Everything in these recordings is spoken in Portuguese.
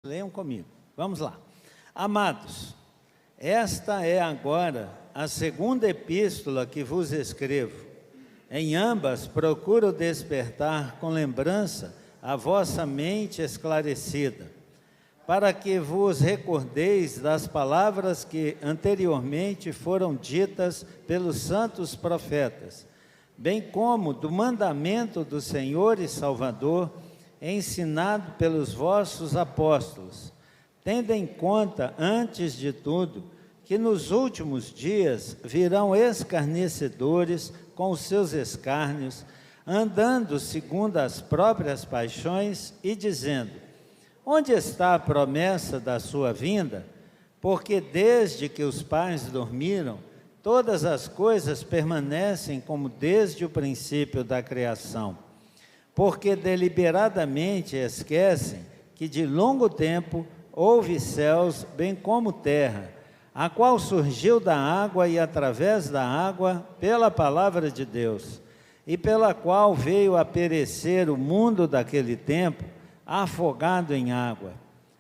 Leiam comigo, vamos lá. Amados, esta é agora a segunda epístola que vos escrevo. Em ambas procuro despertar com lembrança a vossa mente esclarecida, para que vos recordeis das palavras que anteriormente foram ditas pelos santos profetas, bem como do mandamento do Senhor e Salvador, ensinado pelos vossos apóstolos, tendo em conta, antes de tudo, que nos últimos dias virão escarnecedores com os seus escárnios, andando segundo as próprias paixões e dizendo: onde está a promessa da sua vinda? Porque desde que os pais dormiram, todas as coisas permanecem como desde o princípio da criação. Porque deliberadamente esquecem que de longo tempo houve céus, bem como terra, a qual surgiu da água e através da água pela palavra de Deus, e pela qual veio a perecer o mundo daquele tempo, afogado em água.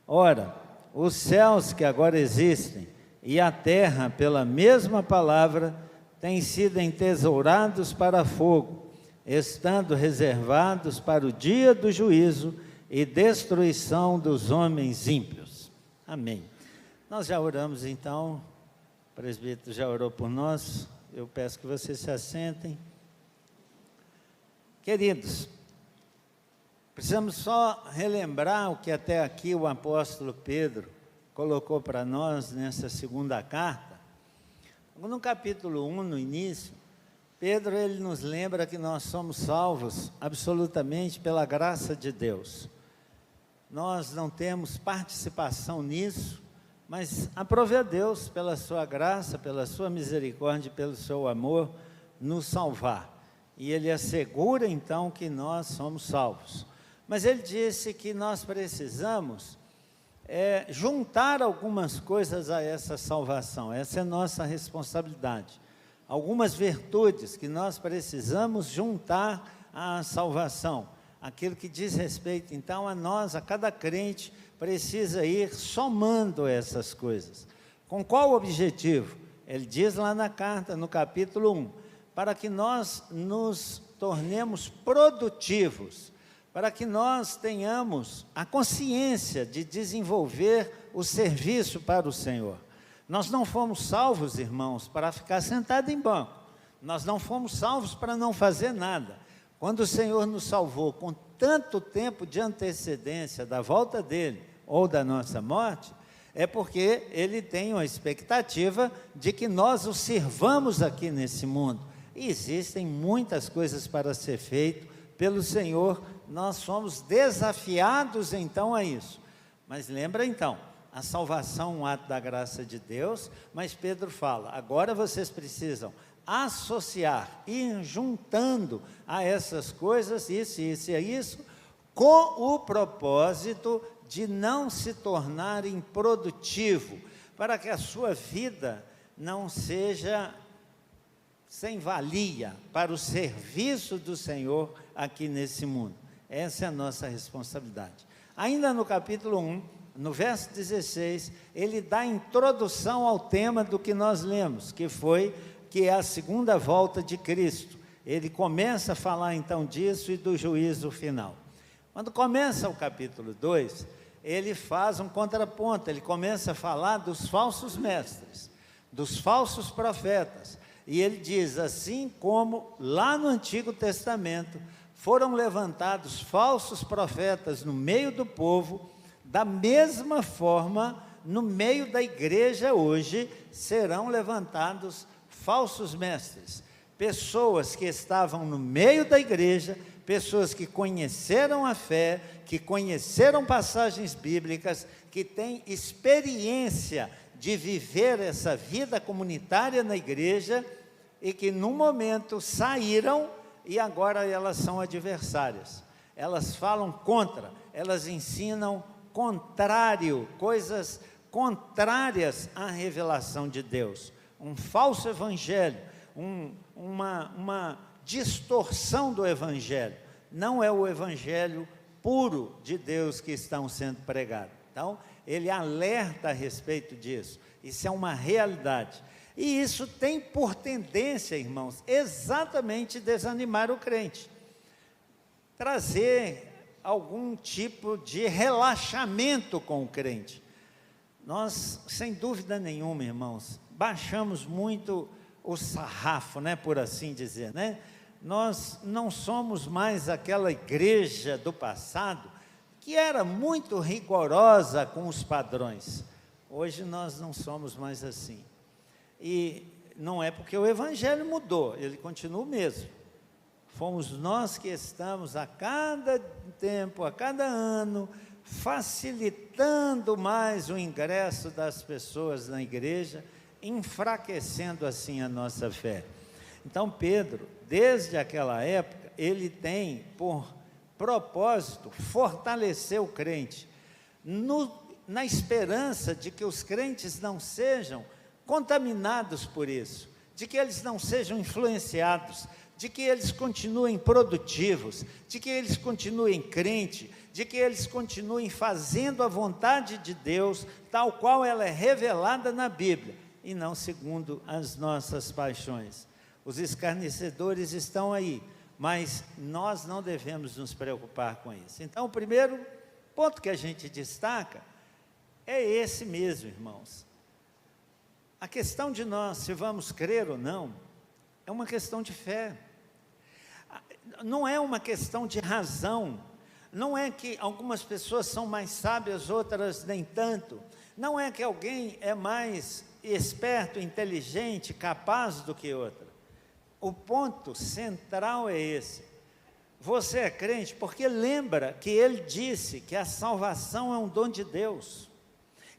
Ora, os céus que agora existem e a terra, pela mesma palavra, têm sido entesourados para fogo, estando reservados para o dia do juízo e destruição dos homens ímpios. Amém. Nós já oramos então, o presbítero já orou por nós, eu peço que vocês se assentem. Queridos, precisamos só relembrar o que até aqui o apóstolo Pedro colocou para nós nessa segunda carta. No capítulo 1, no início, Pedro ele nos lembra que nós somos salvos absolutamente pela graça de Deus. Nós não temos participação nisso, mas aprove a Deus pela sua graça, pela sua misericórdia, pelo seu amor, nos salvar. E ele assegura então que nós somos salvos. Mas ele disse que nós precisamos juntar algumas coisas a essa salvação. Essa é a nossa responsabilidade. Algumas virtudes que nós precisamos juntar à salvação. Aquilo que diz respeito, então, a nós, a cada crente, precisa ir somando essas coisas. Com qual objetivo? Ele diz lá na carta, no capítulo 1, para que nós nos tornemos produtivos, para que nós tenhamos a consciência de desenvolver o serviço para o Senhor. Nós não fomos salvos, irmãos, para ficar sentado em banco. Nós não fomos salvos para não fazer nada. Quando o Senhor nos salvou com tanto tempo de antecedência da volta dele ou da nossa morte, é porque ele tem uma expectativa de que nós o sirvamos aqui nesse mundo. E existem muitas coisas para ser feito pelo Senhor. Nós somos desafiados então a isso. Mas lembra então, a salvação é um ato da graça de Deus, mas Pedro fala, agora vocês precisam associar, ir juntando a essas coisas, isso e isso, com o propósito de não se tornar improdutivo, para que a sua vida não seja sem valia para o serviço do Senhor aqui nesse mundo. Essa é a nossa responsabilidade. Ainda no capítulo 1, no verso 16, ele dá introdução ao tema do que nós lemos, que é a segunda volta de Cristo. Ele começa a falar então disso e do juízo final. Quando começa o capítulo 2, ele faz um contraponto, ele começa a falar dos falsos mestres, dos falsos profetas, e ele diz, assim como lá no Antigo Testamento, foram levantados falsos profetas no meio do povo, da mesma forma, no meio da igreja hoje, serão levantados falsos mestres, pessoas que estavam no meio da igreja, pessoas que conheceram a fé, que conheceram passagens bíblicas, que têm experiência de viver essa vida comunitária na igreja, e que num momento saíram, e agora elas são adversárias, elas falam contra, elas ensinam contrário, coisas contrárias à revelação de Deus, um falso evangelho, uma distorção do evangelho, não é o evangelho puro de Deus que estão sendo pregados. Então, ele alerta a respeito disso. Isso é uma realidade. E isso tem por tendência, irmãos, exatamente desanimar o crente. Trazer algum tipo de relaxamento com o crente. Nós, sem dúvida nenhuma, irmãos, baixamos muito o sarrafo, né, por assim dizer, né? Nós não somos mais aquela igreja do passado que era muito rigorosa com os padrões. Hoje nós não somos mais assim. E não é porque o evangelho mudou, ele continua o mesmo. Fomos nós que estamos a cada tempo, a cada ano, facilitando mais o ingresso das pessoas na igreja, enfraquecendo assim a nossa fé. Então Pedro, desde aquela época, ele tem por propósito fortalecer o crente, na esperança de que os crentes não sejam contaminados por isso, de que eles não sejam influenciados, de que eles continuem produtivos, de que eles continuem crentes, de que eles continuem fazendo a vontade de Deus, tal qual ela é revelada na Bíblia, e não segundo as nossas paixões. Os escarnecedores estão aí, mas nós não devemos nos preocupar com isso. Então, o primeiro ponto que a gente destaca é esse mesmo, irmãos. A questão de nós, se vamos crer ou não, é uma questão de fé. Não é uma questão de razão. Não é que algumas pessoas são mais sábias, outras nem tanto. Não é que alguém é mais esperto, inteligente, capaz do que outra. O ponto central é esse. Você é crente porque lembra que ele disse que a salvação é um dom de Deus.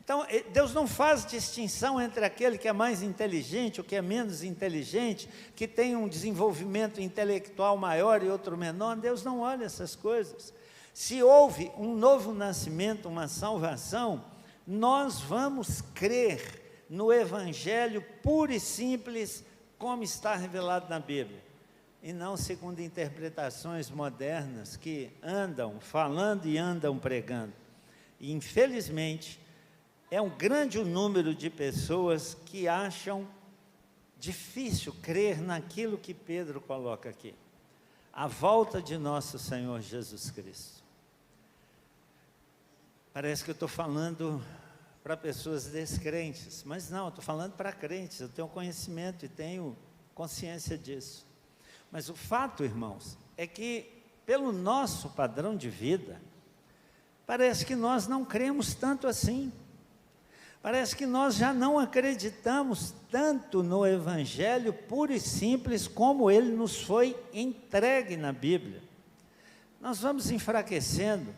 Então, Deus não faz distinção entre aquele que é mais inteligente, o que é menos inteligente, que tem um desenvolvimento intelectual maior e outro menor. Deus não olha essas coisas. Se houve um novo nascimento, uma salvação, nós vamos crer no Evangelho puro e simples, como está revelado na Bíblia, e não segundo interpretações modernas que andam falando e andam pregando. E, infelizmente, é um grande número de pessoas que acham difícil crer naquilo que Pedro coloca aqui. A volta de nosso Senhor Jesus Cristo. Parece que eu estou falando para pessoas descrentes, mas não, eu estou falando para crentes. Eu tenho conhecimento e tenho consciência disso. Mas o fato, irmãos, é que pelo nosso padrão de vida, parece que nós não cremos tanto assim. Parece que nós já não acreditamos tanto no Evangelho puro e simples como ele nos foi entregue na Bíblia. Nós vamos enfraquecendo,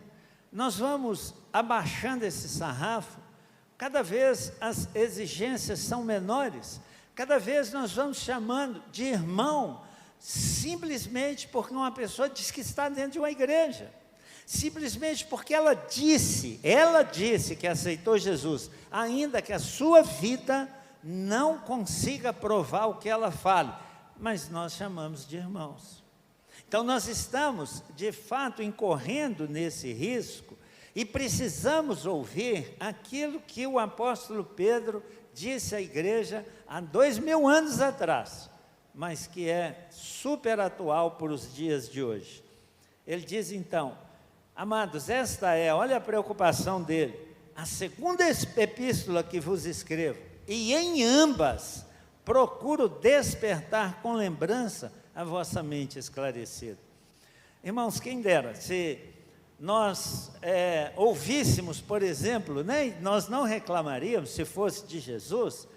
nós vamos abaixando esse sarrafo, cada vez as exigências são menores, cada vez nós vamos chamando de irmão, simplesmente porque uma pessoa diz que está dentro de uma igreja. Simplesmente porque ela disse que aceitou Jesus, ainda que a sua vida não consiga provar o que ela fale, mas nós chamamos de irmãos. Então nós estamos, de fato, incorrendo nesse risco, e precisamos ouvir aquilo que o apóstolo Pedro disse à igreja há 2000 anos atrás, mas que é super atual para os dias de hoje. Ele diz então: amados, esta é, olha a preocupação dele, a segunda epístola que vos escrevo, e em ambas procuro despertar com lembrança a vossa mente esclarecida. Irmãos, quem dera, se nós ouvíssemos, por exemplo, né, nós não reclamaríamos, se fosse de Jesus,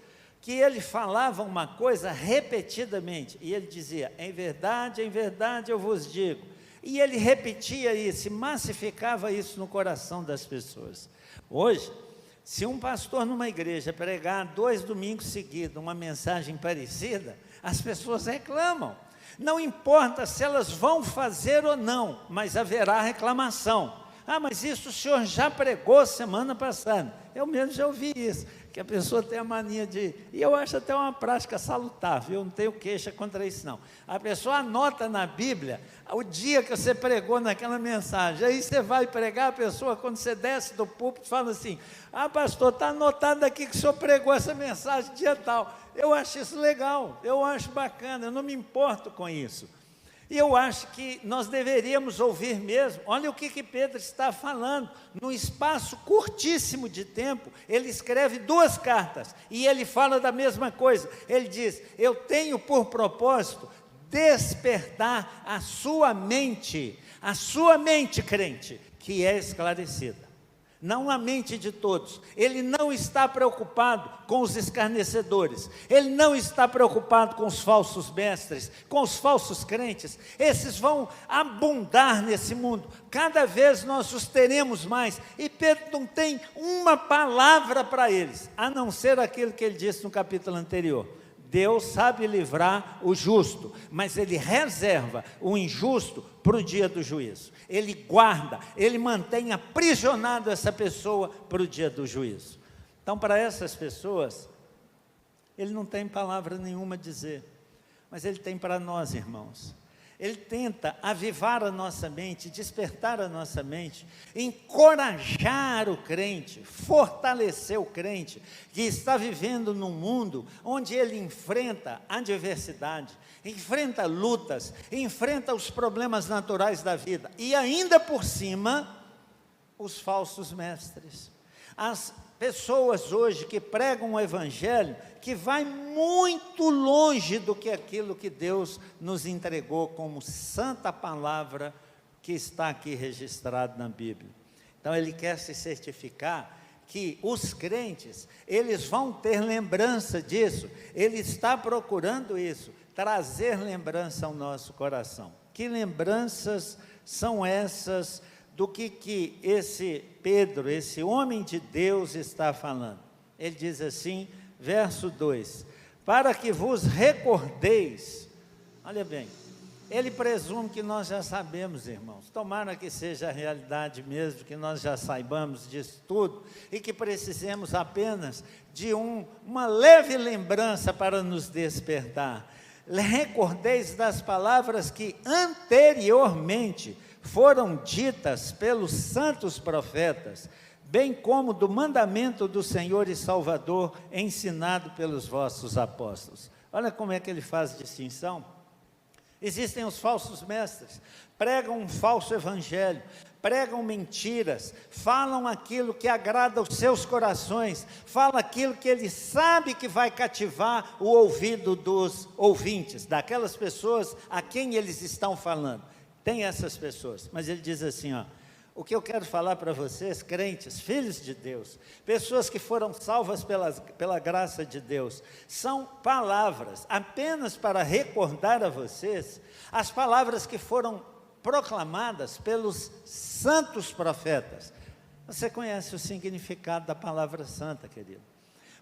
que ele falava uma coisa repetidamente, e ele dizia: em verdade eu vos digo. E ele repetia isso, massificava isso no coração das pessoas. Hoje, se um pastor numa igreja pregar 2 domingos seguidos uma mensagem parecida, as pessoas reclamam. Não importa se elas vão fazer ou não, mas haverá reclamação. Ah, mas isso o senhor já pregou semana passada. Eu mesmo já ouvi isso. que a pessoa tem a mania de, e eu acho até uma prática salutar, viu? Não tenho queixa contra isso não. A pessoa anota na Bíblia o dia que você pregou naquela mensagem, aí você vai pregar, a pessoa, quando você desce do púlpito, fala assim, pastor, está anotado aqui que o senhor pregou essa mensagem dia tal. Eu acho isso legal, eu acho bacana, eu não me importo com isso. E eu acho que nós deveríamos ouvir mesmo. Olha o que Pedro está falando. Num espaço curtíssimo de tempo, ele escreve 2 cartas, e ele fala da mesma coisa. Ele diz, eu tenho por propósito despertar a sua mente, crente, que é esclarecida. Não a mente de todos. Ele não está preocupado com os escarnecedores, ele não está preocupado com os falsos mestres, com os falsos crentes. Esses vão abundar nesse mundo, cada vez nós os teremos mais, e Pedro não tem uma palavra para eles, a não ser aquilo que ele disse no capítulo anterior. Deus sabe livrar o justo, mas Ele reserva o injusto para o dia do juízo. Ele guarda, Ele mantém aprisionado essa pessoa para o dia do juízo. Então, para essas pessoas, Ele não tem palavra nenhuma a dizer, mas Ele tem para nós, irmãos. Ele tenta avivar a nossa mente, despertar a nossa mente, encorajar o crente, fortalecer o crente, que está vivendo num mundo onde ele enfrenta adversidade, enfrenta lutas, enfrenta os problemas naturais da vida, e ainda por cima, os falsos mestres. As pessoas hoje que pregam o evangelho, que vai muito longe do que aquilo que Deus nos entregou como santa palavra que está aqui registrado na Bíblia. Então ele quer se certificar que os crentes, eles vão ter lembrança disso, ele está procurando isso, trazer lembrança ao nosso coração. Que lembranças são essas do que esse Pedro, esse homem de Deus está falando? Ele diz assim, verso 2, para que vos recordeis. Olha bem, ele presume que nós já sabemos, irmãos, tomara que seja a realidade mesmo, que nós já saibamos disso tudo, e que precisemos apenas de uma leve lembrança para nos despertar. Recordeis das palavras que anteriormente foram ditas pelos santos profetas, bem como do mandamento do Senhor e Salvador, ensinado pelos vossos apóstolos. Olha como é que ele faz distinção. Existem os falsos mestres, pregam um falso evangelho, pregam mentiras, falam aquilo que agrada os seus corações, falam aquilo que ele sabe que vai cativar o ouvido dos ouvintes, daquelas pessoas a quem eles estão falando. Tem essas pessoas, mas ele diz assim, o que eu quero falar para vocês, crentes, filhos de Deus, pessoas que foram salvas pela graça de Deus, são palavras, apenas para recordar a vocês, as palavras que foram proclamadas pelos santos profetas. Você conhece o significado da palavra santa, querido?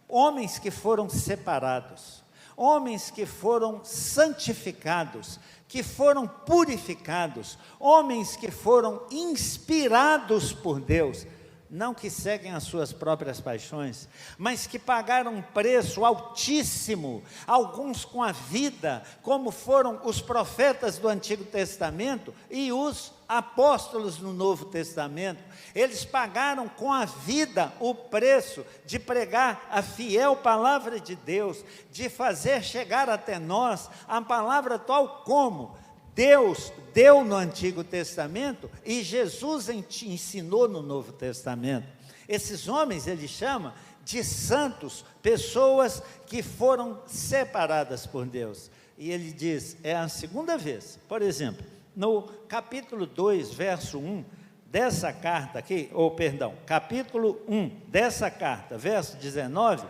Homens que foram separados, homens que foram santificados, que foram purificados, homens que foram inspirados por Deus, não que seguem as suas próprias paixões, mas que pagaram um preço altíssimo, alguns com a vida, como foram os profetas do Antigo Testamento e os apóstolos no Novo Testamento. Eles pagaram com a vida o preço de pregar a fiel palavra de Deus, de fazer chegar até nós a palavra tal como Deus deu no Antigo Testamento e Jesus ensinou no Novo Testamento. Esses homens ele chama de santos, pessoas que foram separadas por Deus. E ele diz, é a segunda vez, por exemplo, no capítulo 2, verso 1, dessa carta aqui, capítulo 1 dessa carta, verso 19,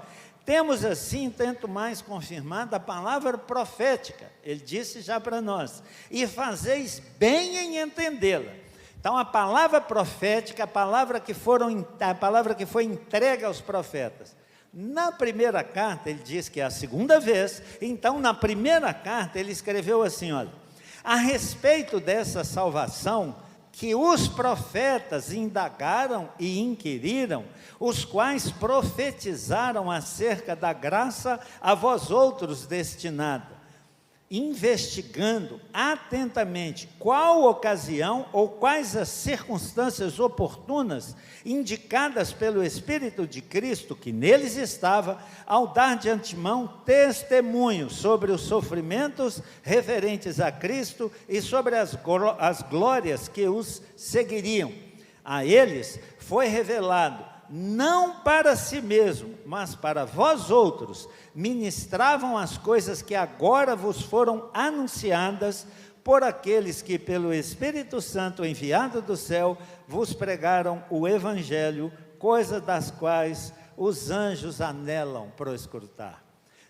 temos assim, tanto mais confirmada a palavra profética, ele disse já para nós, e fazeis bem em entendê-la. Então a palavra profética, a palavra que foi entregue aos profetas, na primeira carta ele diz que é a segunda vez, então na primeira carta ele escreveu assim, olha, a respeito dessa salvação, que os profetas indagaram e inquiriram, os quais profetizaram acerca da graça a vós outros destinada, investigando atentamente qual ocasião ou quais as circunstâncias oportunas indicadas pelo Espírito de Cristo que neles estava, ao dar de antemão testemunho sobre os sofrimentos referentes a Cristo e sobre as glórias que os seguiriam. A eles foi revelado, não para si mesmo, mas para vós outros, ministravam as coisas que agora vos foram anunciadas por aqueles que pelo Espírito Santo enviado do céu vos pregaram o Evangelho, coisas das quais os anjos anelam proscrutar.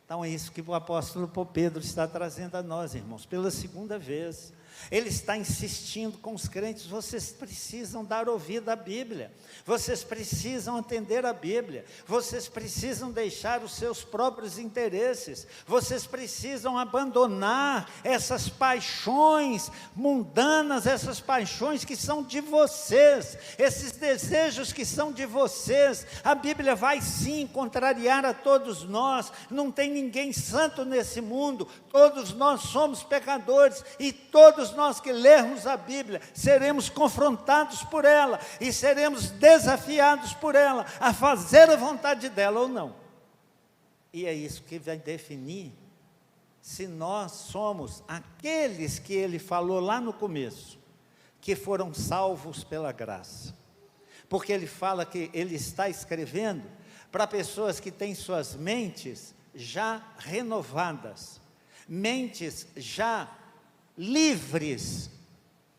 Então é isso que o apóstolo Pedro está trazendo a nós, irmãos, pela segunda vez. Ele está insistindo com os crentes: vocês precisam dar ouvido à Bíblia, vocês precisam entender a Bíblia, vocês precisam deixar os seus próprios interesses, vocês precisam abandonar essas paixões mundanas, essas paixões que são de vocês, esses desejos que são de vocês. A Bíblia vai sim contrariar a todos nós, não tem ninguém santo nesse mundo, todos nós somos pecadores, e todos nós que lermos a Bíblia, seremos confrontados por ela, e seremos desafiados por ela, a fazer a vontade dela ou não. E é isso que vai definir se nós somos aqueles que ele falou lá no começo, que foram salvos pela graça. Porque ele fala que ele está escrevendo para pessoas que têm suas mentes já renovadas, mentes já livres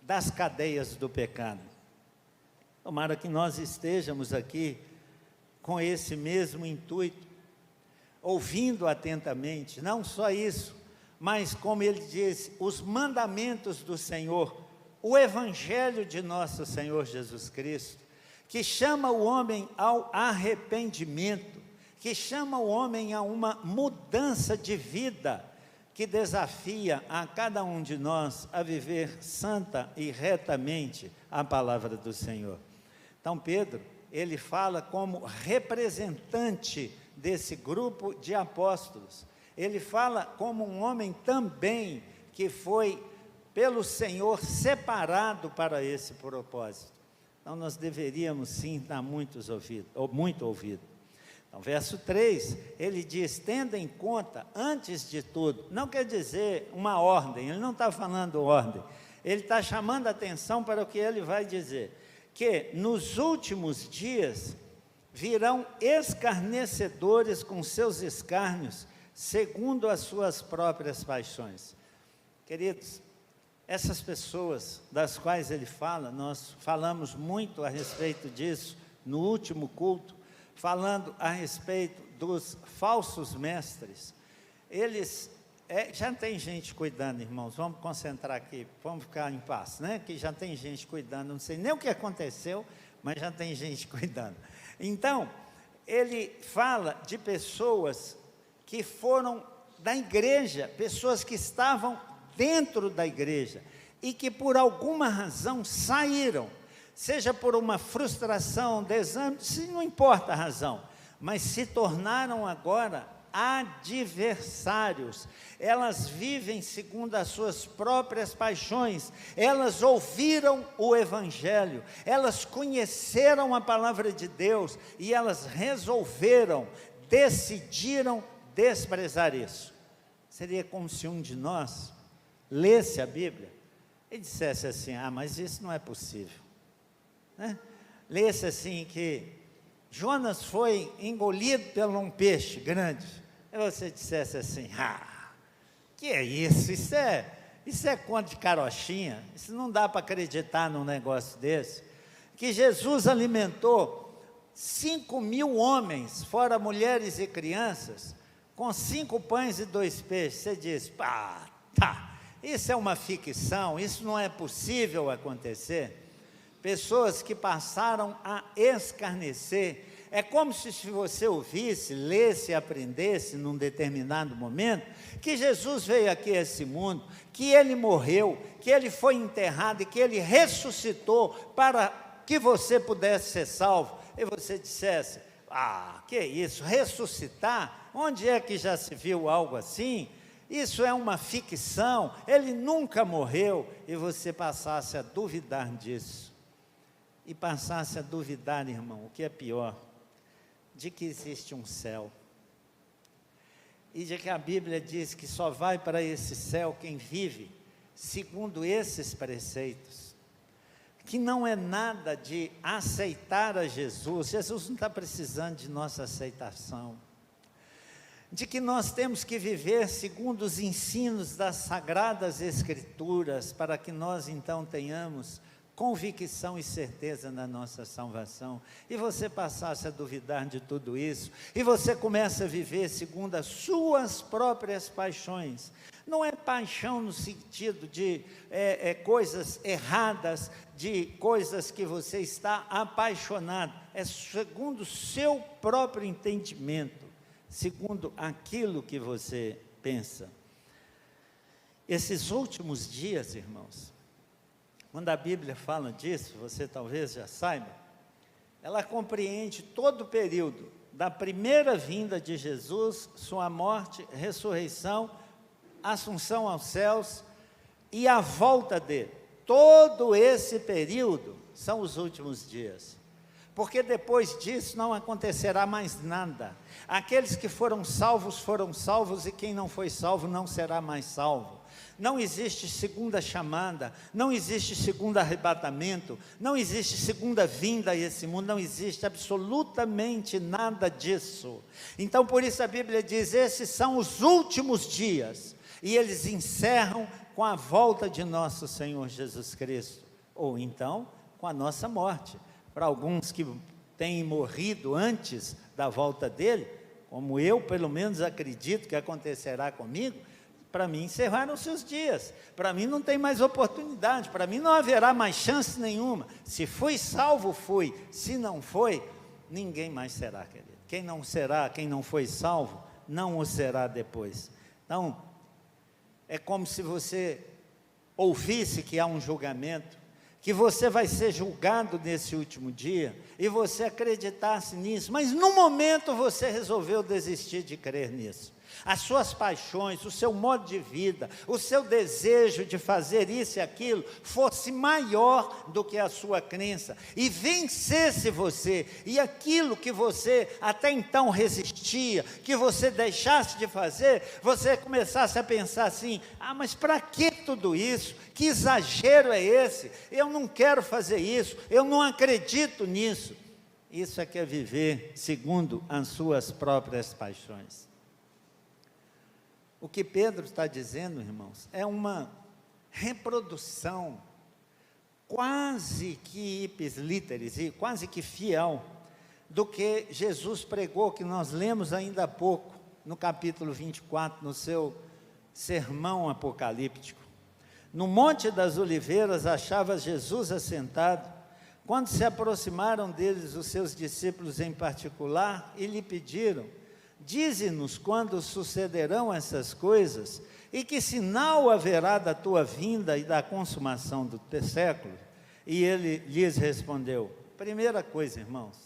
das cadeias do pecado. Tomara que nós estejamos aqui com esse mesmo intuito, ouvindo atentamente, não só isso, mas como ele diz, os mandamentos do Senhor, o Evangelho de nosso Senhor Jesus Cristo, que chama o homem ao arrependimento, que chama o homem a uma mudança de vida, que desafia a cada um de nós a viver santa e retamente a palavra do Senhor. Então Pedro, ele fala como representante desse grupo de apóstolos, ele fala como um homem também que foi pelo Senhor separado para esse propósito. Então nós deveríamos sim dar muito ouvido. Então, verso 3, ele diz: tendo em conta, antes de tudo, não quer dizer uma ordem, ele não está falando ordem, ele está chamando a atenção para o que ele vai dizer, que nos últimos dias virão escarnecedores com seus escárnios, segundo as suas próprias paixões. Queridos, essas pessoas das quais ele fala, nós falamos muito a respeito disso no último culto, falando a respeito dos falsos mestres. Eles, já tem gente cuidando, irmãos, vamos concentrar aqui, vamos ficar em paz, né? Que já tem gente cuidando, não sei nem o que aconteceu, mas já tem gente cuidando. Então, ele fala de pessoas que foram da igreja, pessoas que estavam dentro da igreja, e que por alguma razão saíram, seja por uma frustração, desânimo, não importa a razão, mas se tornaram agora adversários. Elas vivem segundo as suas próprias paixões, elas ouviram o Evangelho, elas conheceram a palavra de Deus, e elas decidiram desprezar isso. Seria como se um de nós lesse a Bíblia e dissesse assim: ah, mas isso não é possível, né? Lesse assim que Jonas foi engolido por um peixe grande, e você dissesse assim: ah, que é isso? Isso é conto de carochinha, isso não dá para acreditar num negócio desse. Que Jesus alimentou 5.000 homens, fora mulheres e crianças, com 5 pães e 2 peixes. Você diz: pá, tá, isso é uma ficção, isso não é possível acontecer. Pessoas que passaram a escarnecer, é como se você ouvisse, lesse e aprendesse num determinado momento, que Jesus veio aqui a esse mundo, que Ele morreu, que Ele foi enterrado e que Ele ressuscitou para que você pudesse ser salvo, e você dissesse: ah, que isso, ressuscitar? Onde é que já se viu algo assim? Isso é uma ficção, Ele nunca morreu, e você passasse a duvidar disso, e passasse a duvidar, irmão, o que é pior, de que existe um céu, e de que a Bíblia diz que só vai para esse céu quem vive segundo esses preceitos, que não é nada de aceitar a Jesus. Jesus não está precisando de nossa aceitação, de que nós temos que viver segundo os ensinos das Sagradas Escrituras, para que nós então tenhamos convicção e certeza na nossa salvação, e você passasse a duvidar de tudo isso, e você começa a viver segundo as suas próprias paixões. Não é paixão no sentido de coisas erradas, de coisas que você está apaixonado, é segundo o seu próprio entendimento, segundo aquilo que você pensa. Esses últimos dias, irmãos, quando a Bíblia fala disso, você talvez já saiba, ela compreende todo o período da primeira vinda de Jesus, sua morte, ressurreição, assunção aos céus e a volta dele. Todo esse período são os últimos dias, porque depois disso não acontecerá mais nada. Aqueles que foram salvos, e quem não foi salvo não será mais salvo. Não existe segunda chamada, não existe segundo arrebatamento, não existe segunda vinda a esse mundo, não existe absolutamente nada disso. Então, por isso a Bíblia diz: esses são os últimos dias, e eles encerram com a volta de nosso Senhor Jesus Cristo, ou então com a nossa morte. Para alguns que têm morrido antes da volta dele, como eu pelo menos acredito que acontecerá comigo, para mim encerraram-se os dias, para mim não tem mais oportunidade, para mim não haverá mais chance nenhuma. Se fui salvo, fui, se não foi, ninguém mais será, querido. Quem não será, quem não foi salvo, não o será depois. Então, é como se você ouvisse que há um julgamento, que você vai ser julgado nesse último dia, e você acreditasse nisso, mas no momento você resolveu desistir de crer nisso. As suas paixões, o seu modo de vida, o seu desejo de fazer isso e aquilo, fosse maior do que a sua crença, e vencesse você, e aquilo que você até então resistia, que você deixasse de fazer, você começasse a pensar assim: ah, mas para que tudo isso? Que exagero é esse? Eu não quero fazer isso, eu não acredito nisso. Isso é que é viver segundo as suas próprias paixões. O que Pedro está dizendo, irmãos, é uma reprodução quase que ipsis literis, e quase que fiel, do que Jesus pregou, que nós lemos ainda há pouco, no capítulo 24, no seu sermão apocalíptico. No Monte das Oliveiras achava Jesus assentado, quando se aproximaram deles os seus discípulos em particular, e lhe pediram: dize-nos quando sucederão essas coisas, e que sinal haverá da tua vinda e da consumação do século? E ele lhes respondeu. Primeira coisa, irmãos,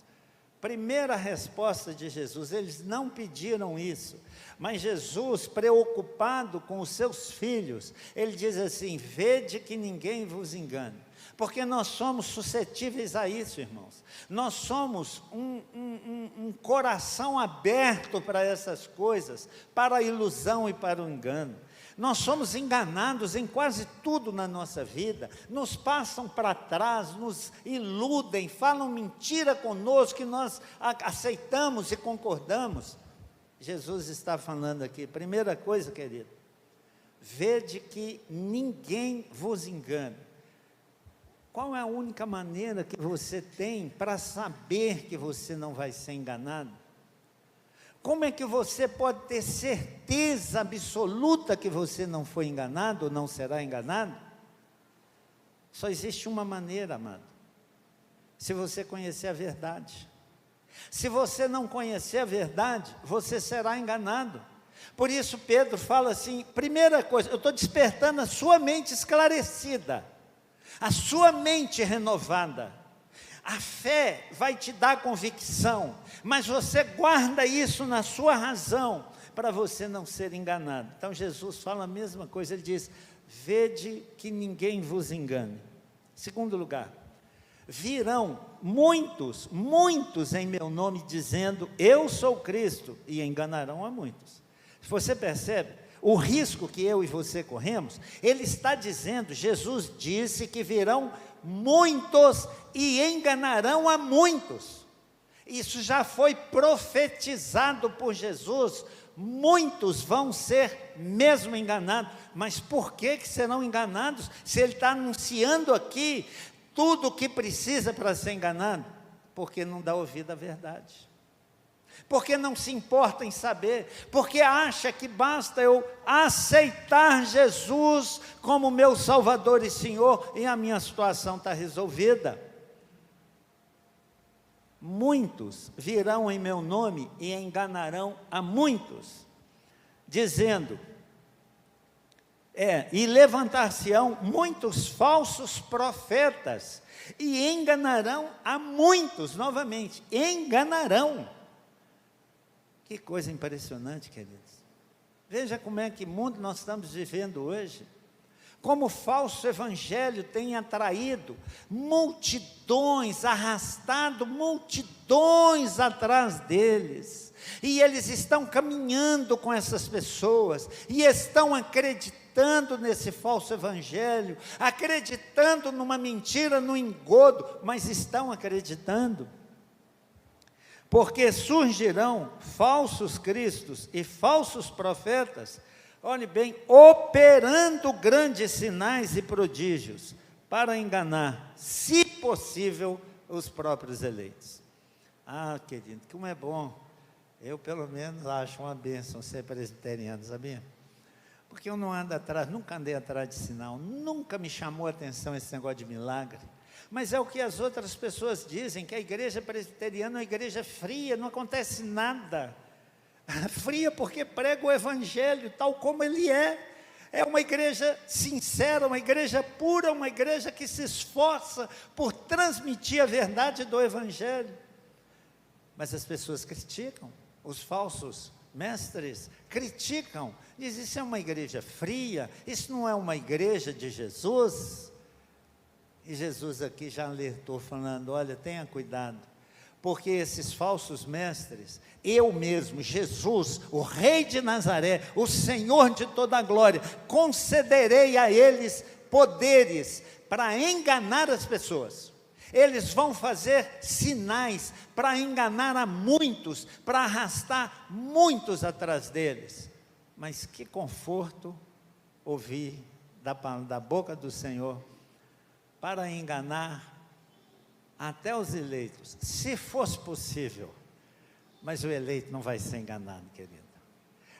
primeira resposta de Jesus, eles não pediram isso, mas Jesus, preocupado com os seus filhos, ele diz assim: vede que ninguém vos engane, porque nós somos suscetíveis a isso, irmãos. Nós somos um coração aberto para essas coisas, para a ilusão e para o engano. Nós somos enganados em quase tudo na nossa vida, nos passam para trás, nos iludem, falam mentira conosco, que nós aceitamos e concordamos. Jesus está falando aqui, primeira coisa, querido, vede que ninguém vos engane. Qual é a única maneira que você tem para saber que você não vai ser enganado? Como é que você pode ter certeza absoluta que você não foi enganado ou não será enganado? Só existe uma maneira, amado: se você conhecer a verdade. Se você não conhecer a verdade, você será enganado. Por isso Pedro fala assim, primeira coisa, eu estou despertando a sua mente esclarecida, a sua mente renovada. A fé vai te dar convicção, mas você guarda isso na sua razão, para você não ser enganado. Então Jesus fala a mesma coisa, ele diz, vede que ninguém vos engane. Segundo lugar, virão muitos em meu nome dizendo, eu sou Cristo, e enganarão a muitos. Você percebe o risco que eu e você corremos? Ele está dizendo, Jesus disse que virão muitos e enganarão a muitos. Isso já foi profetizado por Jesus. Muitos vão ser mesmo enganados. Mas por que serão enganados? Se ele está anunciando aqui tudo o que precisa para ser enganado? Porque não dá ouvido à verdade. Porque não se importa em saber, porque acha que basta eu aceitar Jesus como meu Salvador e Senhor, e a minha situação está resolvida. Muitos virão em meu nome e enganarão a muitos, dizendo, e levantar-se-ão muitos falsos profetas, e enganarão a muitos, novamente, enganarão. Que coisa impressionante, queridos. Veja como é que mundo nós estamos vivendo hoje. Como o falso evangelho tem atraído multidões, arrastado multidões atrás deles. E eles estão caminhando com essas pessoas, e estão acreditando nesse falso evangelho, acreditando numa mentira, no engodo, mas estão acreditando. Porque surgirão falsos cristos e falsos profetas, olhe bem, operando grandes sinais e prodígios, para enganar, se possível, os próprios eleitos. Ah, querido, como é bom, eu pelo menos acho uma bênção ser presbiteriano, sabia? Porque eu não ando atrás, nunca andei atrás de sinal, nunca me chamou a atenção esse negócio de milagre. Mas é o que as outras pessoas dizem, que a igreja presbiteriana é uma igreja fria, não acontece nada. Fria porque prega o evangelho tal como ele é uma igreja sincera, uma igreja pura, uma igreja que se esforça por transmitir a verdade do evangelho. Mas as pessoas criticam, os falsos mestres criticam, dizem, isso é uma igreja fria, isso não é uma igreja de Jesus. E Jesus aqui já alertou, falando, olha, tenha cuidado, porque esses falsos mestres, eu mesmo, Jesus, o Rei de Nazaré, o Senhor de toda a glória, concederei a eles poderes para enganar as pessoas. Eles vão fazer sinais para enganar a muitos, para arrastar muitos atrás deles. Mas que conforto ouvir da boca do Senhor, para enganar até os eleitos, se fosse possível. Mas o eleito não vai ser enganado, querido.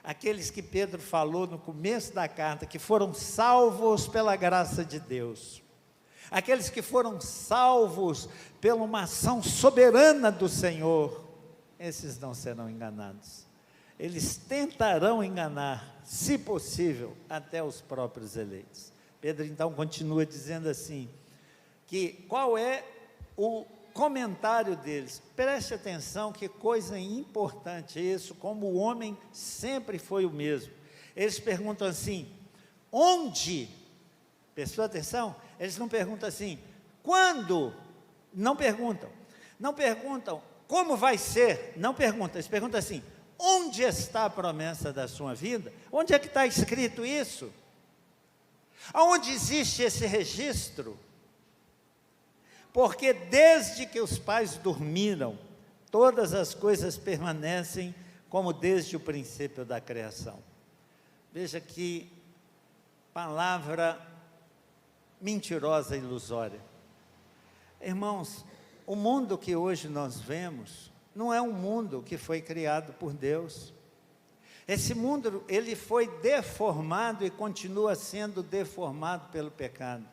Aqueles que Pedro falou no começo da carta, que foram salvos pela graça de Deus, aqueles que foram salvos pela uma ação soberana do Senhor, esses não serão enganados. Eles tentarão enganar, se possível, até os próprios eleitos. Pedro então continua dizendo assim, que qual é o comentário deles? Preste atenção, que coisa importante isso, como o homem sempre foi o mesmo. Eles perguntam assim, onde? Prestou atenção? Eles não perguntam assim, quando? Não perguntam como vai ser, não perguntam, eles perguntam assim, onde está a promessa da sua vida? Onde é que está escrito isso? Aonde existe esse registro? Porque desde que os pais dormiram, todas as coisas permanecem como desde o princípio da criação. Veja que palavra mentirosa e ilusória. Irmãos, o mundo que hoje nós vemos, não é um mundo que foi criado por Deus. Esse mundo, ele foi deformado e continua sendo deformado pelo pecado.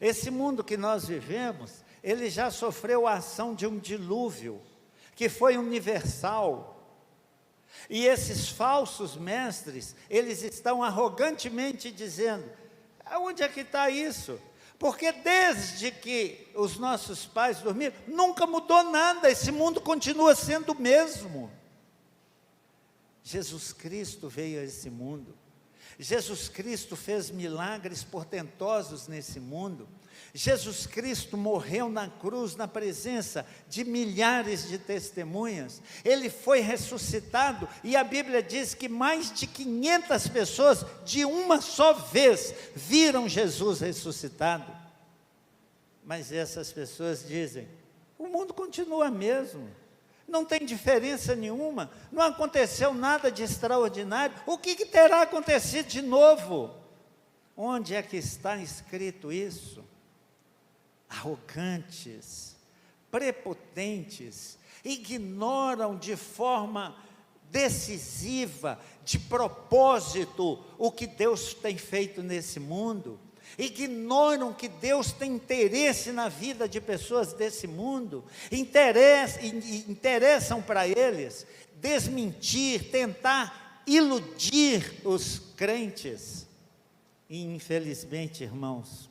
Esse mundo que nós vivemos, ele já sofreu a ação de um dilúvio, que foi universal. E esses falsos mestres, eles estão arrogantemente dizendo: aonde é que está isso? Porque desde que os nossos pais dormiram, nunca mudou nada, esse mundo continua sendo o mesmo. Jesus Cristo veio a esse mundo, Jesus Cristo fez milagres portentosos nesse mundo, Jesus Cristo morreu na cruz na presença de milhares de testemunhas, Ele foi ressuscitado, e a Bíblia diz que mais de 500 pessoas, de uma só vez, viram Jesus ressuscitado. Mas essas pessoas dizem: o mundo continua mesmo, não tem diferença nenhuma, não aconteceu nada de extraordinário, o que terá acontecido de novo? Onde é que está escrito isso? Arrogantes, prepotentes, ignoram de forma decisiva, de propósito, o que Deus tem feito nesse mundo, ignoram que Deus tem interesse na vida de pessoas desse mundo, interessam para eles desmentir, tentar iludir os crentes, e infelizmente, irmãos,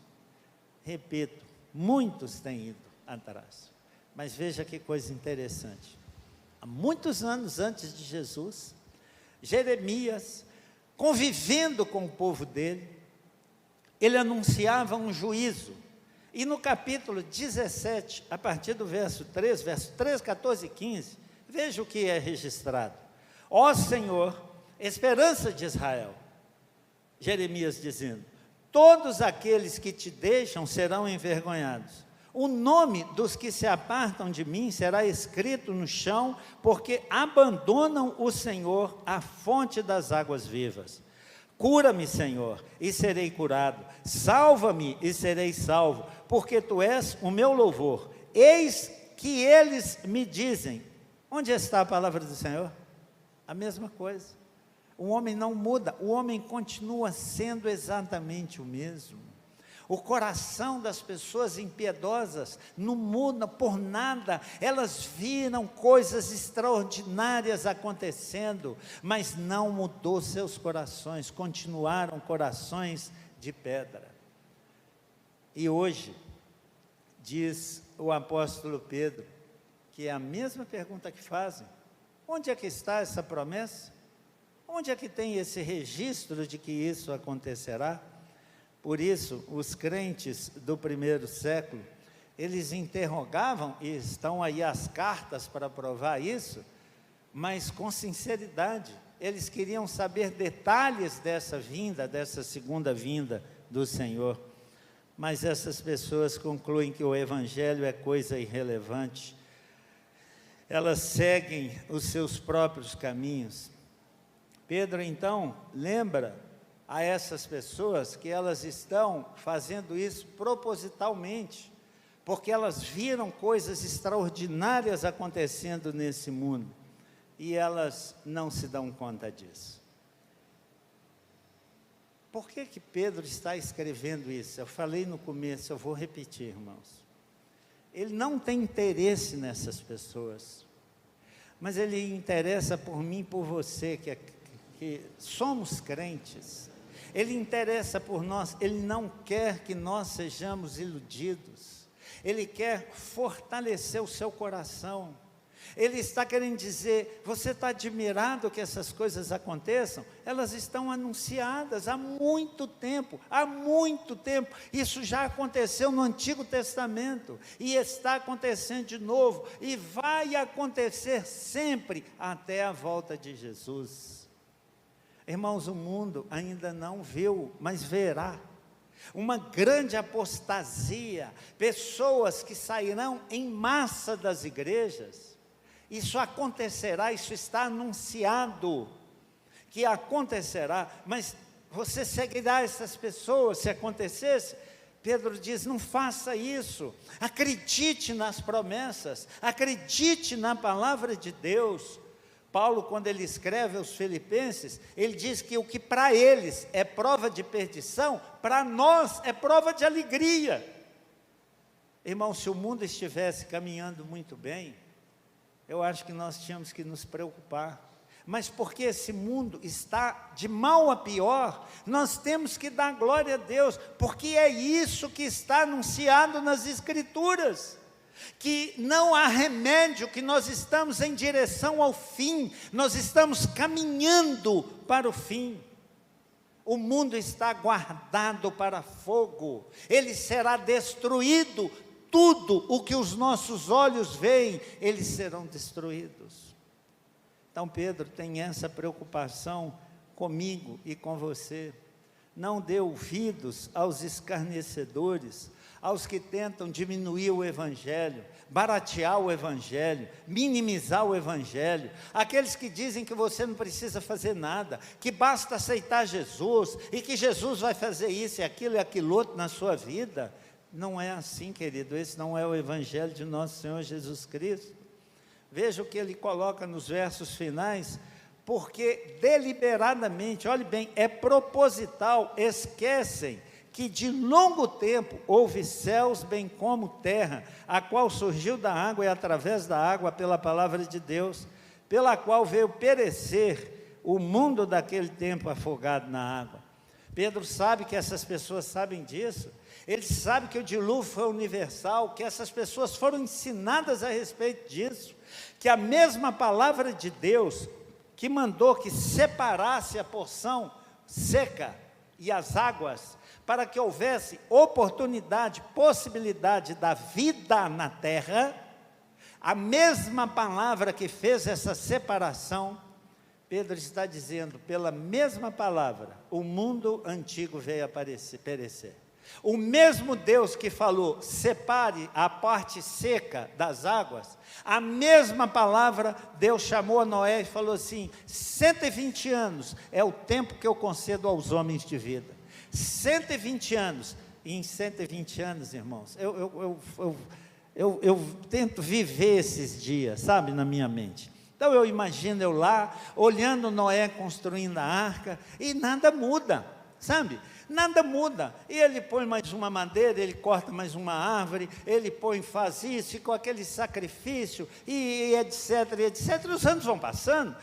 repito, muitos têm ido atrás, mas veja que coisa interessante, há muitos anos antes de Jesus, Jeremias, convivendo com o povo dele, ele anunciava um juízo, e no capítulo 17, a partir do verso 3, 14 e 15, veja o que é registrado: ó Senhor, esperança de Israel, Jeremias dizendo: todos aqueles que te deixam serão envergonhados, o nome dos que se apartam de mim será escrito no chão, porque abandonam o Senhor, a fonte das águas vivas. Cura-me, Senhor, e serei curado, salva-me e serei salvo, porque Tu és o meu louvor. Eis que eles me dizem: onde está a palavra do Senhor? A mesma coisa, o homem não muda, o homem continua sendo exatamente o mesmo. O coração das pessoas impiedosas não muda por nada, elas viram coisas extraordinárias acontecendo, mas não mudou seus corações, continuaram corações de pedra. E hoje, diz o apóstolo Pedro, que é a mesma pergunta que fazem: onde é que está essa promessa? Onde é que tem esse registro de que isso acontecerá? Por isso, os crentes do primeiro século, eles interrogavam, e estão aí as cartas para provar isso, mas com sinceridade, eles queriam saber detalhes dessa vinda, dessa segunda vinda do Senhor. Mas essas pessoas concluem que o Evangelho é coisa irrelevante, elas seguem os seus próprios caminhos. Pedro, então, lembra a essas pessoas que elas estão fazendo isso propositalmente, porque elas viram coisas extraordinárias acontecendo nesse mundo, e elas não se dão conta disso. Por que Pedro está escrevendo isso? Eu falei no começo, eu vou repetir, irmãos. Ele não tem interesse nessas pessoas, mas ele interessa por mim e por você, que somos crentes. Ele interessa por nós, Ele não quer que nós sejamos iludidos, Ele quer fortalecer o seu coração. Ele está querendo dizer: você está admirado que essas coisas aconteçam? Elas estão anunciadas há muito tempo, isso já aconteceu no Antigo Testamento, e está acontecendo de novo, e vai acontecer sempre, até a volta de Jesus. Irmãos, o mundo ainda não viu, mas verá uma grande apostasia, pessoas que sairão em massa das igrejas. Isso acontecerá, isso está anunciado, que acontecerá, mas você seguirá essas pessoas se acontecesse? Pedro diz: não faça isso, acredite nas promessas, acredite na palavra de Deus. Paulo, quando ele escreve aos Filipenses, ele diz que o que para eles é prova de perdição, para nós é prova de alegria. Irmão, se o mundo estivesse caminhando muito bem, eu acho que nós tínhamos que nos preocupar. Mas porque esse mundo está de mal a pior, nós temos que dar glória a Deus, porque é isso que está anunciado nas Escrituras, que não há remédio, que nós estamos em direção ao fim, nós estamos caminhando para o fim. O mundo está guardado para fogo, ele será destruído, tudo o que os nossos olhos veem, eles serão destruídos. Então Pedro tem essa preocupação comigo e com você. Não dê ouvidos aos escarnecedores, aos que tentam diminuir o Evangelho, baratear o Evangelho, minimizar o Evangelho, aqueles que dizem que você não precisa fazer nada, que basta aceitar Jesus, e que Jesus vai fazer isso e aquilo outro na sua vida. Não é assim, querido, esse não é o Evangelho de nosso Senhor Jesus Cristo. Veja o que ele coloca nos versos finais: porque deliberadamente, olhe bem, é proposital, esquecem que de longo tempo houve céus bem como terra, a qual surgiu da água e através da água pela palavra de Deus, pela qual veio perecer o mundo daquele tempo afogado na água. Pedro sabe que essas pessoas sabem disso, ele sabe que o dilúvio foi universal, que essas pessoas foram ensinadas a respeito disso, que a mesma palavra de Deus, que mandou que separasse a porção seca e as águas, para que houvesse oportunidade, possibilidade da vida na terra, a mesma palavra que fez essa separação, Pedro está dizendo, pela mesma palavra, o mundo antigo veio a perecer. O mesmo Deus que falou, separe a parte seca das águas, a mesma palavra Deus chamou a Noé e falou assim, 120 anos é o tempo que eu concedo aos homens de vida. 120 anos, e em 120 anos, irmãos, eu tento viver esses dias, sabe, na minha mente. Então eu imagino eu lá, olhando Noé construindo a arca, e nada muda, sabe? Nada muda, e ele põe mais uma madeira, ele corta mais uma árvore, ele faz isso, e com aquele sacrifício, e etc, etc, e os anos vão passando,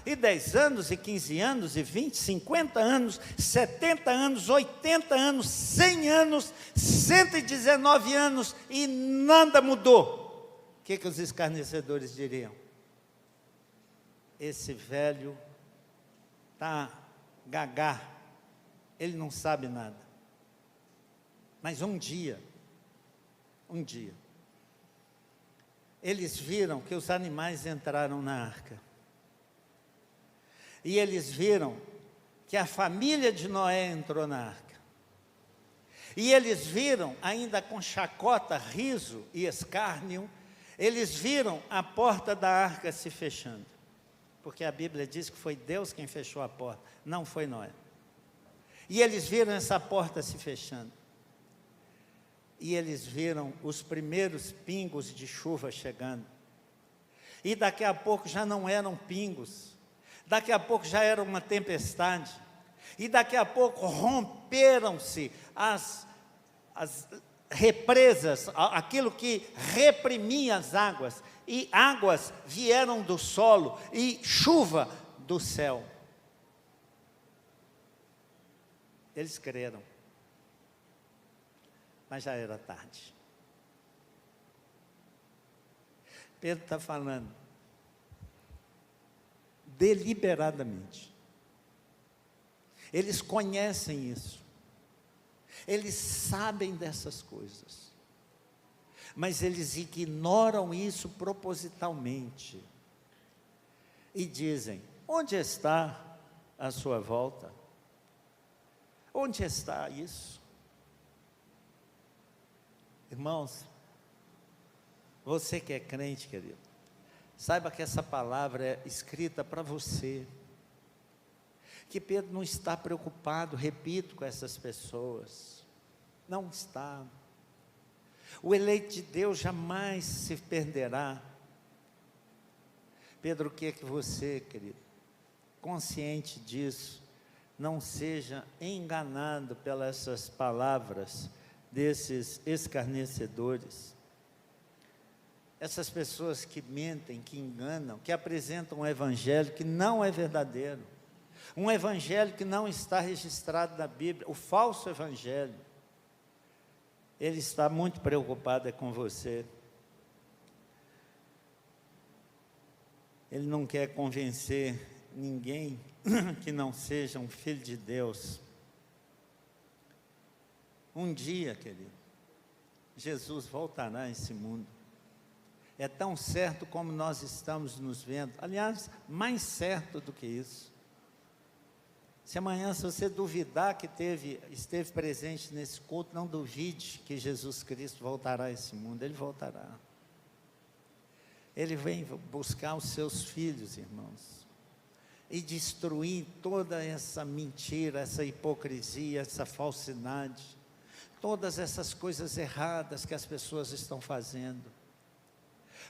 e 10 anos, e 15 anos, e 20, 50 anos, 70 anos, 80 anos, 100 anos, 119 anos, e nada mudou. O que os escarnecedores diriam? Esse velho está gagá, ele não sabe nada. Mas um dia, eles viram que os animais entraram na arca. E eles viram que a família de Noé entrou na arca. E eles viram, ainda com chacota, riso e escárnio, eles viram a porta da arca se fechando. Porque a Bíblia diz que foi Deus quem fechou a porta, não foi Noé. E eles viram essa porta se fechando. E eles viram os primeiros pingos de chuva chegando. E daqui a pouco já não eram pingos. Daqui a pouco já era uma tempestade. E daqui a pouco romperam-se as represas, aquilo que reprimia as águas. E águas vieram do solo e chuva do céu. Eles creram, mas já era tarde. Pedro está falando, deliberadamente. Eles conhecem isso, eles sabem dessas coisas, mas eles ignoram isso propositalmente. E dizem, onde está a sua volta? Onde está isso? Irmãos, você que é crente, querido, saiba que essa palavra é escrita para você. Que Pedro não está preocupado, repito, com essas pessoas. Não está. O eleito de Deus jamais se perderá. Pedro quer que você, querido, consciente disso, não seja enganado pelas essas palavras desses escarnecedores. essas pessoas que mentem, que enganam, que apresentam um evangelho que não é verdadeiro, um evangelho que não está registrado na Bíblia, o falso evangelho. Ele está muito preocupado com você. Ele não quer convencer ninguém que não seja um filho de Deus. Um dia, querido, Jesus voltará a esse mundo. É tão certo como nós estamos nos vendo. Aliás, mais certo do que isso. Se amanhã, se você duvidar que esteve presente nesse culto, não duvide que Jesus Cristo voltará a esse mundo. Ele voltará. Ele vem buscar os seus filhos, irmãos, e destruir toda essa mentira, essa hipocrisia, essa falsidade, todas essas coisas erradas que as pessoas estão fazendo.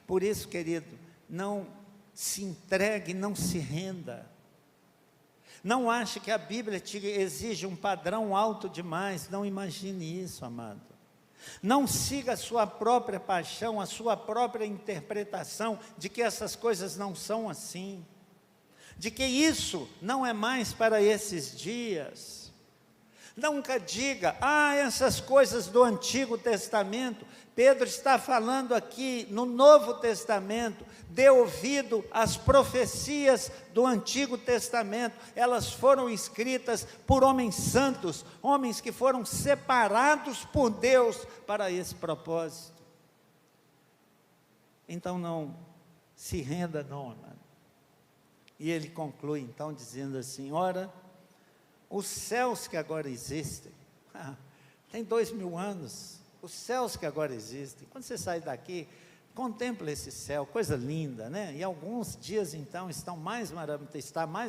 Por isso, querido, não se entregue, não se renda. Não ache que a Bíblia te exige um padrão alto demais. Não imagine isso, amado. Não siga a sua própria paixão, a sua própria interpretação de que essas coisas não são assim. De que isso não é mais para esses dias. Nunca diga, essas coisas do Antigo Testamento. Pedro está falando aqui no Novo Testamento. Dê ouvido às profecias do Antigo Testamento. Elas foram escritas por homens santos, homens que foram separados por Deus para esse propósito. Então não se renda não, amado. E ele conclui então dizendo assim, ora, os céus que agora existem, tem 2000 anos, os céus que agora existem, quando você sai daqui, contempla esse céu, coisa linda, né? E alguns dias então está mais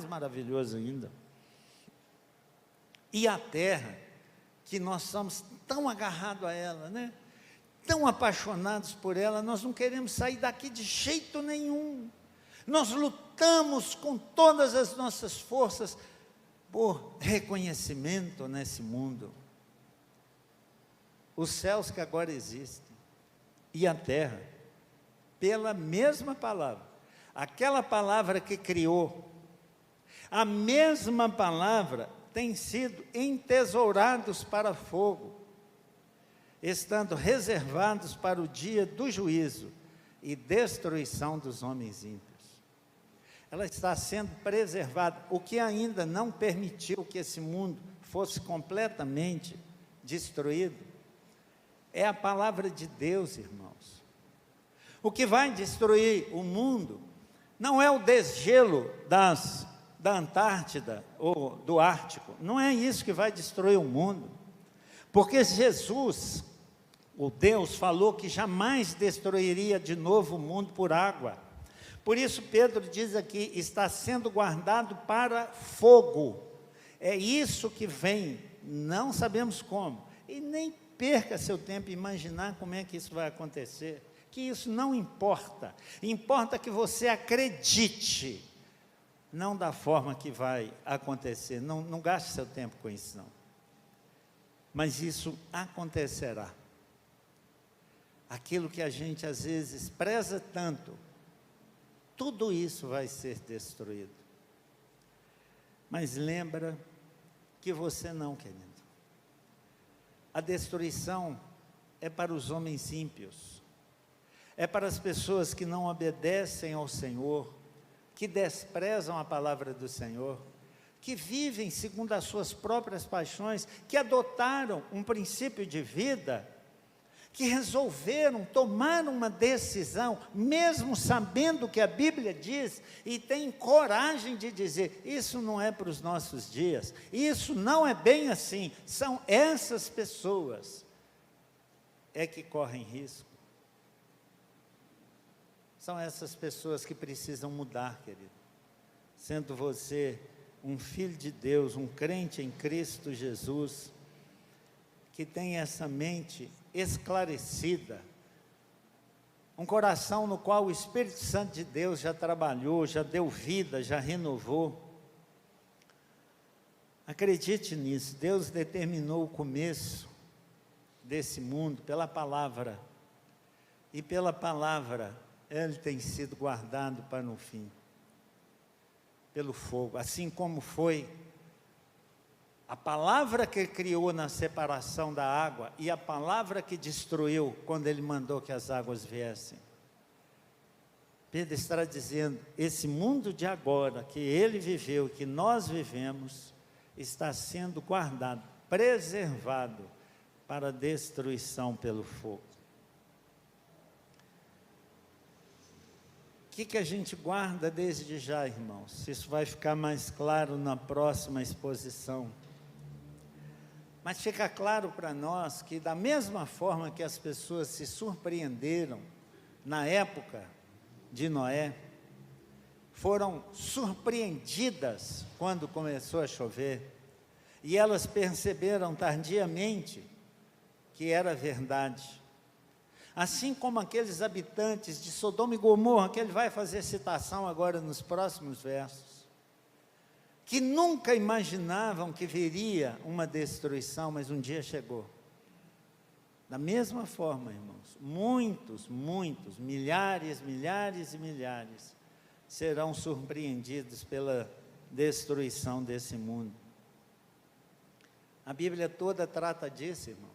maravilhoso ainda. E a terra, que nós somos tão agarrados a ela, né? Tão apaixonados por ela, nós não queremos sair daqui de jeito nenhum. Nós lutamos com todas as nossas forças por reconhecimento nesse mundo. Os céus que agora existem e a terra, pela mesma palavra, aquela palavra que criou, a mesma palavra tem sido entesourados para fogo, estando reservados para o dia do juízo e destruição dos homens ímpios. Ela está sendo preservada, o que ainda não permitiu que esse mundo fosse completamente destruído, é a palavra de Deus, irmãos. O que vai destruir o mundo não é o desgelo da Antártida ou do Ártico, não é isso que vai destruir o mundo, porque Jesus, o Deus, falou que jamais destruiria de novo o mundo por água. Por isso Pedro diz aqui, está sendo guardado para fogo. É isso que vem, não sabemos como, e nem perca seu tempo em imaginar como é que isso vai acontecer, que isso não importa, importa que você acredite, não da forma que vai acontecer, não gaste seu tempo com isso não, mas isso acontecerá. Aquilo que a gente às vezes preza tanto, tudo isso vai ser destruído. Mas lembra que você não, querido. A destruição é para os homens ímpios, é para as pessoas que não obedecem ao Senhor, que desprezam a palavra do Senhor, que vivem segundo as suas próprias paixões, que adotaram um princípio de vida, que resolveram tomar uma decisão, mesmo sabendo o que a Bíblia diz, e têm coragem de dizer, isso não é para os nossos dias, isso não é bem assim. São essas pessoas que correm risco. São essas pessoas que precisam mudar, querido. Sendo você um filho de Deus, um crente em Cristo Jesus, que tem essa mente esclarecida, um coração no qual o Espírito Santo de Deus já trabalhou, já deu vida, já renovou. Acredite nisso, Deus determinou o começo desse mundo pela palavra, e pela palavra, ele tem sido guardado para no fim, pelo fogo, assim como foi a palavra que criou na separação da água e a palavra que destruiu quando ele mandou que as águas viessem. Pedro está dizendo, esse mundo de agora, que ele viveu, que nós vivemos, está sendo guardado, preservado para destruição pelo fogo. O que a gente guarda desde já, irmãos? Isso vai ficar mais claro na próxima exposição. Mas fica claro para nós que da mesma forma que as pessoas se surpreenderam na época de Noé, foram surpreendidas quando começou a chover, e elas perceberam tardiamente que era verdade. Assim como aqueles habitantes de Sodoma e Gomorra, que ele vai fazer citação agora nos próximos versos, que nunca imaginavam que viria uma destruição, mas um dia chegou. Da mesma forma, irmãos, muitos, milhares e milhares, serão surpreendidos pela destruição desse mundo. A Bíblia toda trata disso, irmãos.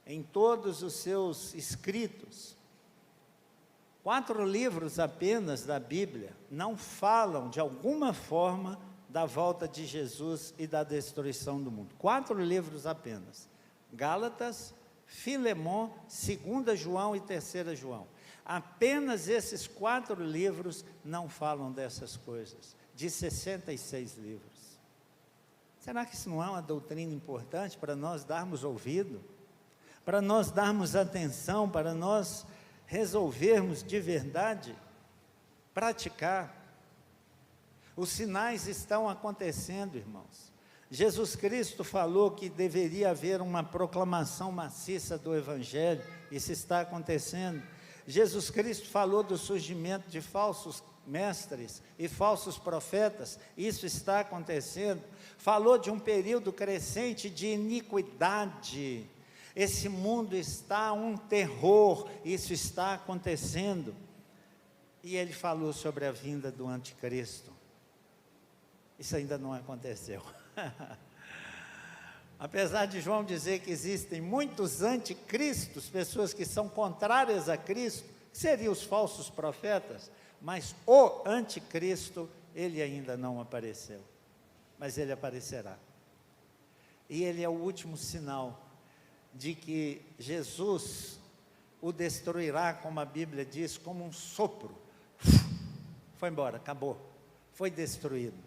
Em todos os seus escritos, 4 livros apenas da Bíblia não falam de alguma forma da volta de Jesus e da destruição do mundo. 4 livros apenas: Gálatas, Filemon, 2 João e 3 João. Apenas esses 4 livros não falam dessas coisas, de 66 livros. Será que isso não é uma doutrina importante para nós darmos ouvido? Para nós darmos atenção, para nós resolvermos de verdade praticar? Os sinais estão acontecendo, irmãos. Jesus Cristo falou que deveria haver uma proclamação maciça do Evangelho, isso está acontecendo. Jesus Cristo falou do surgimento de falsos mestres e falsos profetas, isso está acontecendo. Falou de um período crescente de iniquidade, esse mundo está um terror, isso está acontecendo. E ele falou sobre a vinda do anticristo, isso ainda não aconteceu. Apesar de João dizer que existem muitos anticristos, pessoas que são contrárias a Cristo, que seriam os falsos profetas, mas o anticristo, ele ainda não apareceu, mas ele aparecerá. E ele é o último sinal de que Jesus o destruirá, como a Bíblia diz, como um sopro. Foi embora, acabou, foi destruído.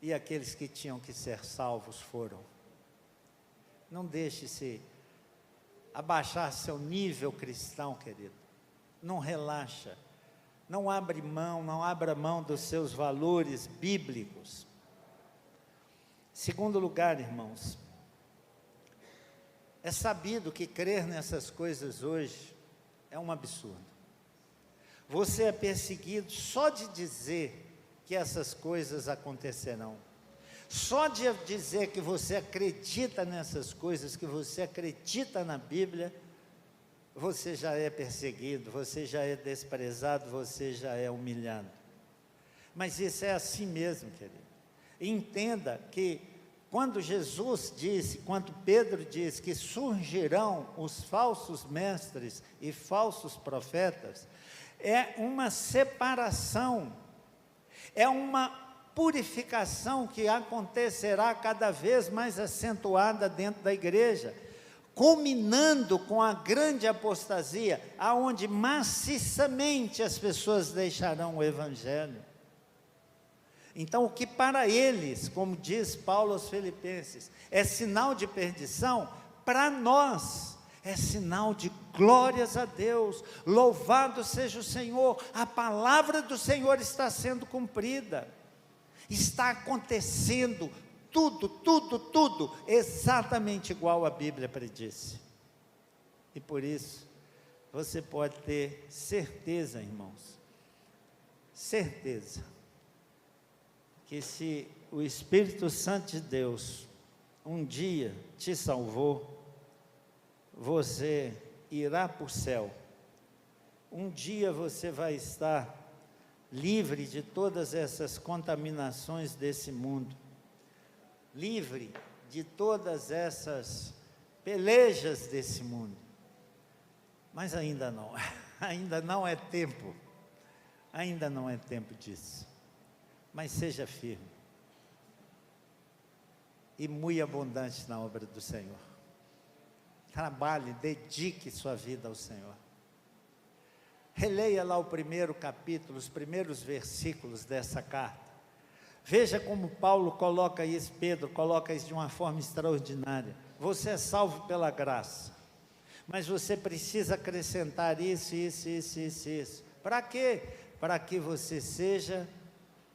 E aqueles que tinham que ser salvos foram. Não deixe-se abaixar seu nível cristão, querido. Não relaxa, não abra mão dos seus valores bíblicos. Segundo lugar, irmãos, é sabido que crer nessas coisas hoje é um absurdo. Você é perseguido só de dizer que essas coisas acontecerão. Só de dizer que você acredita nessas coisas, que você acredita na Bíblia, você já é perseguido, você já é desprezado, você já é humilhado. Mas isso é assim mesmo, querido. Entenda que quando Jesus disse, quando Pedro disse que surgirão os falsos mestres e falsos profetas, é uma separação, é uma purificação que acontecerá cada vez mais acentuada dentro da igreja, culminando com a grande apostasia, aonde maciçamente as pessoas deixarão o Evangelho. Então, o que para eles, como diz Paulo aos Filipenses, é sinal de perdição, para nós é sinal de glórias a Deus. Louvado seja o Senhor, a palavra do Senhor está sendo cumprida, está acontecendo tudo, exatamente igual a Bíblia predisse. E por isso, você pode ter certeza, irmãos, certeza, que se o Espírito Santo de Deus um dia te salvou, você irá para o céu. Um dia você vai estar livre de todas essas contaminações desse mundo, livre de todas essas pelejas desse mundo. Mas ainda não, ainda não é tempo, ainda não é tempo disso. Mas seja firme e muito abundante na obra do Senhor. Trabalhe, dedique sua vida ao Senhor. Releia lá o primeiro capítulo, os primeiros versículos dessa carta. Veja como Paulo coloca isso, Pedro coloca isso de uma forma extraordinária. Você é salvo pela graça, mas você precisa acrescentar isso. Para quê? Para que você seja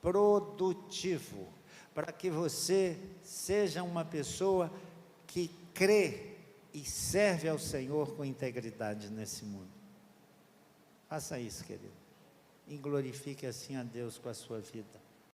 produtivo, para que você seja uma pessoa que crê e serve ao Senhor com integridade nesse mundo. Faça isso, querido, e glorifique assim a Deus com a sua vida.